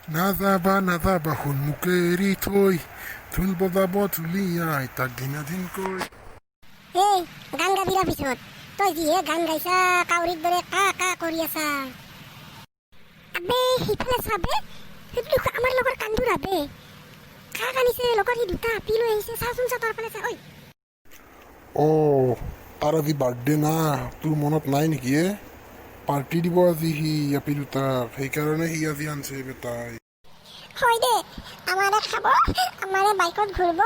নাযাবা সন্মুখে এৰি থৈ ঢোল বজাব ঢুলিয়াই তাক দিনাদিনকৈ। এই গান গাবিৰা পিছত তই যিহে গান গাইছা কাউৰীৰ দৰে কা কা কৰি আছা। আবে সিফালে চাবে, সেইটো আমাৰ লগৰ কান্দুৰ আবে কাক আনিছে লগত, সি দুটা আপি লৈ আহিছে। চাচোন চা তাৰ ফালে চা। ঐ অ' তাৰ আজি বাৰ্থডে না, তোৰ মনত নাই নেকি? পাৰ্টি দিব আজি সি আপি দুটাক, সেইকাৰণে সি আজি আনছে বেটাই। হয় দে, আমাৰে খাব, আমাৰে বাইকত ঘূৰিব,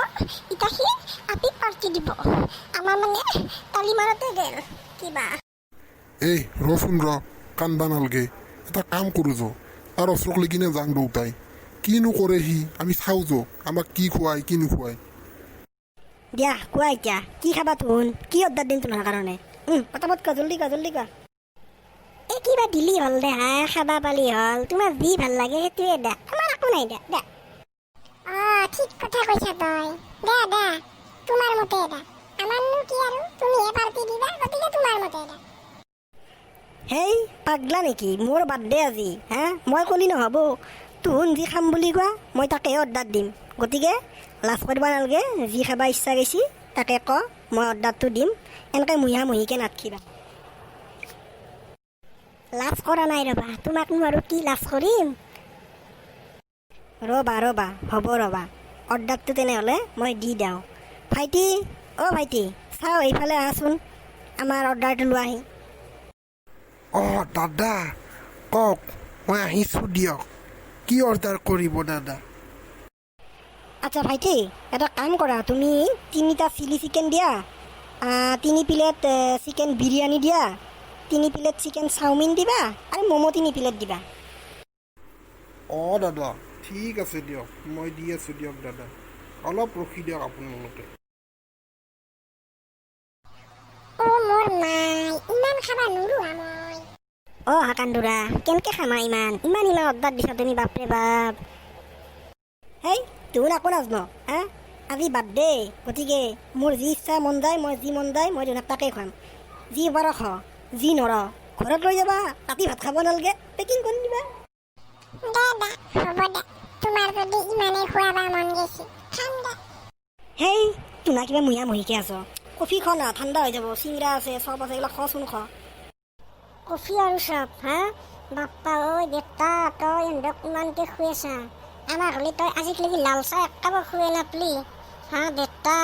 ইতা সি আপি পাৰ্টি দিব। আমাৰ মানে তালি মাৰতে গেল কিবা। এই ৰচোন ৰ, কান্দবা নালগে, এটা কাম কৰোঁ যো, তাৰ ওচৰক লাগি কিনে যাং দুটাই। কিনো কৰে সি, আমি চাওঁ যো আমাক কি খুৱাই কি নোখুৱাই। দিয়া কোৱা এতিয়া কি খাবা তোন, কি অৰ্ডাৰ দিম তোমাৰ কাৰণে? পটাপট কোৱা, জল্দি কোৱা। এই কিবা দিলি হ'ল দে হা, খাবা পালি হ'ল। তোমাৰ যি ভাল লাগে সেইটোৱে দে, আমাৰ একো নাই দে দে। ঠিক কথা কৈছা তই, দে দে তোমাৰ মতে দে। আমাৰনো কি আৰু, তুমিহে পাৰ্টি দিবা, গতিকে তোমাৰ মতে দে। হেই পাগলা নেকি, মোৰ বাৰ্থডে আজি হা, মই ক'লি নহ'ব। তোহোন যি খাম বুলি কোৱা মই তাকে অৰ্ডাৰ দিম, গতিকে লাজ কৰিব নালাগে। যি খাবা ইচ্ছা গৈছি তাকে ক, মই অৰ্ডাৰটো দিম। এনেকৈ মুহিয়াকে নাথকিবা। লাজ কৰা নাই ৰবা, তোমাকনো আৰু কি লাজ কৰিম। ৰ'বা হ'ব ৰ'বা, অৰ্ডাৰটো তেনেহ'লে মই দি দিওঁ। ভাইটি, অ' ভাইটি চাওঁ এইফালে আহাচোন, আমাৰ অৰ্ডাৰটো লোৱাহি। অঁ দাদা কওক, মই আহিছোঁ দিয়ক। কি অৰ্ডাৰ কৰিব দাদা? আচ্ছা ভাইটি, এটা কাম কৰা, তুমি 3টা চিলি চিকেন দিয়া, 3 প্লেট চিকেন বিৰিয়ানী দিয়া, 3 প্লেট চিকেন চাওমিন দিবা, আৰু ম'ম' 3 প্লেট দিবা। অঁ দাদা ঠিক আছে দিয়ক, মই দি আছোঁ দিয়ক দাদা, অলপ ৰখি দিয়ক আপোনালোকে। মোৰ নাই, ইমান খাবা নোৱাৰো মই। কান্দুৰা, কেনেকৈ খামা ইমান অৰ্ডাৰ দিছা তুমি, বাপৰে বাপ। হেই তোৰ একো নাজানো হা, আজি বাৰ্থডে, গতিকে মোৰ যি ইচ্ছা মন যায়, মই যি মন যায় মই তাকে খুৱাম। যি পাৰ খ, যি নৰ ঘৰত লৈ যাবা, ৰাতি ভাত খাব নালাগে, পেকিং কৰি দিবা। দে দে হ'ব দে, তোমাৰ যদি ইমানেই খুৱাবা মন গৈছে খাম দে। হেই তোনা কিবা মুহিয়াকে আছ, কফি খ না, ঠাণ্ডা হৈ যাব, চিংৰা আছে, চব আছে, এইবিলাক খচোন খ। কফি আৰু চপ হা, বাপ্পা ঐ বেটা তই এন্দক ইমানকে খুৱাইছা, আমাৰ হ'লে তই আজিলৈকে লাল চাহ একাপ খুৱাই নাপলি হা বেটা।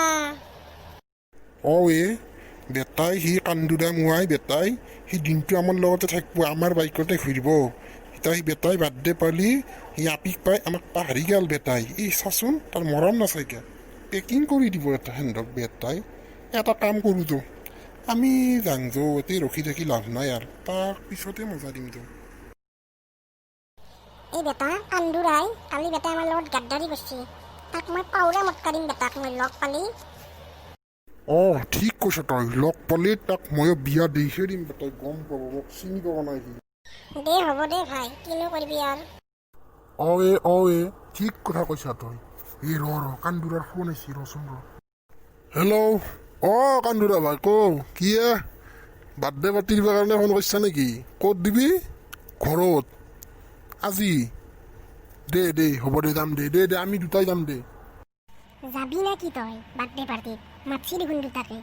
বেটাই সি কান্দুৰা মোৱাই বেটাই সি দিনটো আমাৰ লগতে থাকিব, আমাৰ বাইকতে ঘূৰিব। এতিয়া সি বেটাই বাৰ্থডে পালি, সি আপিক পাই আমাক পাহৰি গেল বেটাই। এই চাচোন তাৰ মৰম নাচাইকে, পেকিং কৰি দিব এটা সেন্দক বেটাই। এটা কাম কৰোঁ যো, আমি যাং যো, এতে ৰখি থাকি লাভ নাই আৰু, তাৰ পিছতে মজা দিম যো। এই বেটা কান্দুৰাই কালি বেটাই আমাৰ লগত গাদ্দাৰি কৰিছে, তাক মই পাউৰা মটকা দিম বেটাক মই লগ পালি। অঁ ঠিক কৈছ তই, লগ পালে তাক ময়ো বিয়া দিহে দিম বেটাই, গম পাব, মোক চিনি পাব নাই সি। দে হ'ব দে ভাই, কিনো কৰিবি আৰু। এ ঠিক কথা কৈছা তই। এই ৰ কান্দুৰাৰ ফোন আহিছে, ৰচোন ৰ। হেল্ল', কান্দুৰা ভাই ক' কি বাৰ্থডে পাৰ্টি দিবৰ কাৰণে ফোন কৰিছা নেকি? ক'ত দিবি? ঘৰত আজি? দে হ'ব দে, যাম দে আমি দুটাই যাম দে। যাবি নে কি তই বাৰ্থডে পাৰ্টিত? মাতছি দেখোন দুটাকে,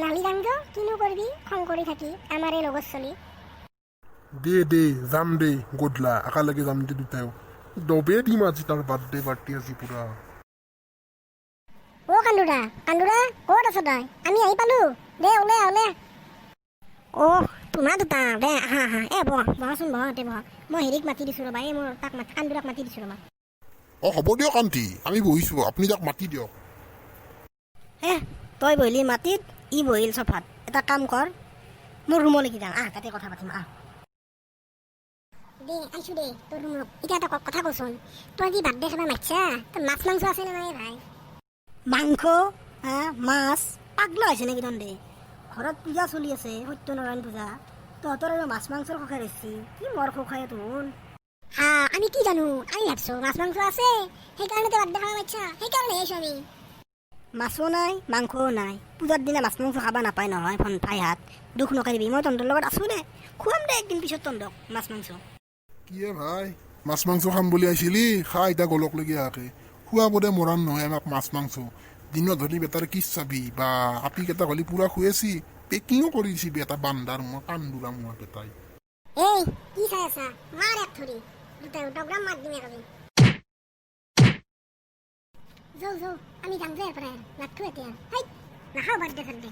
নালি যাংগ, কিনো কৰিবি খং কৰি থাকি আমাৰে লগত চলি। দে যাম দে, গধূলা একেলগে যাম দে দুটাই, দবে দিম আজি তাৰ বাৰ্থডে পাৰ্টি আজি পুৰা। কান্দুৰা ক'ত আছ তই? আমি আহি পালো, দে ওলে। তোমাৰ দুটা দে, আহা বহাচোন দে বহ। মই হেৰিক মাতি দিছোঁ ৰ'বা, এই মোৰ তাক কান্দুৰাক মাতি দিছোঁ ৰ'বা। হ'ব দিয়ক আণ্টি, আমি বহিছোঁ, আপুনি তাক মাতি দিয়ক। তই বহিলি মাটিত, ই বহিল চফাত। এটা কাম কৰ, মোৰ ৰুমলৈকে যাওঁ, তাতে কথা পাতিম। দে আহিছোঁ দে তোৰ ৰুমত। এতিয়া এটা কথা কচোন, তই কি বাৰ্থডে খাব মাতছা? তোৰ মাছ মাংস আছে নে নাই ভাই? মাংস মাছ, পাগলা হৈছে নেকি তহঁতে? ঘৰত পূজা চলি আছে, সত্যনাৰায়ণ পূজা, তহঁতৰ আৰু মাছ মাংসৰ খোখাই ৰাখছি, কি মৰ খোখাই তোন। আমি কি জানো, আমি ভাবছো মাছ মাংস আছে, সেইকাৰণে তই বাৰ্থডে খাব মাতছা, সেইকাৰণে আহিছোঁ আমি। মাছো নাই মাংসও নাই, পূজাৰ দিনা মাছ মাংস খাব নাপায় নহয় ভাই হাত, দুখ নকৰিবি, মই তহঁতৰ লগত আছোঁ দে, খুৱাম দে একদিন পিছত তহঁতক মাছ মাংস। কি ভাই, মাছ মাংস খাম বুলি আহিছিলি খা এতিয়া গলক লাগি আকে খুৱাব দে মৰাণ নহয় আমাক মাছ মাংস দিনত ধৰি বেটাৰ কি চাবি বা আপিক এটা হ'লে পুৰা খুৱাইছি পেকিঙো কৰি দিছি বে এটা বান্দাৰ মই কান্দোৰা মোৱা বেটাই এই কি চাই আছা মাৰ এক ধৰি দুটা ডগ্ৰাম মাৰ দিমে কবি যৌ যৌ আমি যাম যে ইয়াৰ পৰা নাথো এতিয়া হেই নাখাওঁ বাৰ্থডে চাৰ্থডে